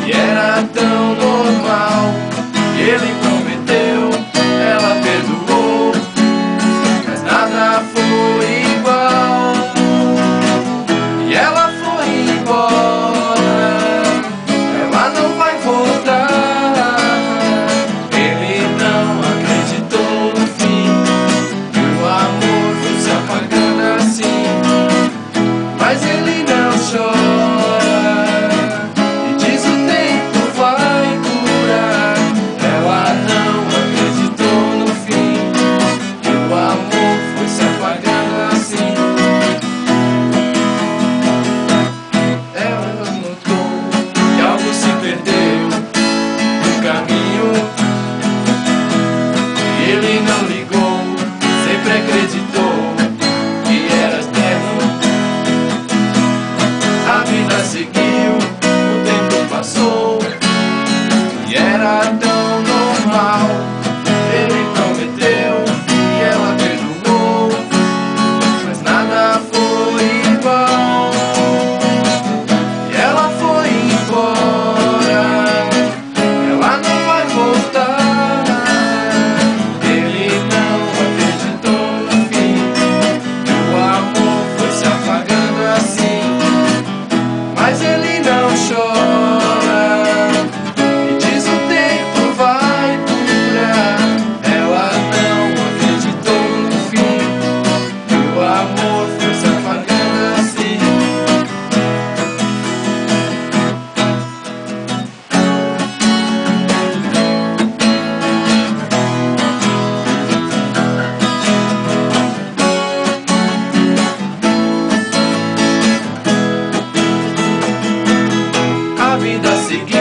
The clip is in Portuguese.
E era tão normal. Ele prometeu, ela perdoou, mas nada foi igual. E ela foi embora, ela não vai voltar. Ele não acreditou no fim, que o amor fosse apagando assim. Mas ele não chora e diz o tempo vai curar. Ela não acreditou no fim, que o amor foi se apagando assim. Ela notou que algo se perdeu no caminho, e ele não ligou, sempre acreditou que era eterno. A vida seguiu, o tempo passou, e era tão normal. Ele prometeu e ela perdoou, mas nada foi igual. E ela foi embora, ela não vai voltar. Ele não acreditou no fim, que o amor foi se apagando assim. Mas ele não chora e diz o tempo vai curar. Ela não acreditou no fim, que o amor foi se apagando assim. A vida seguiu.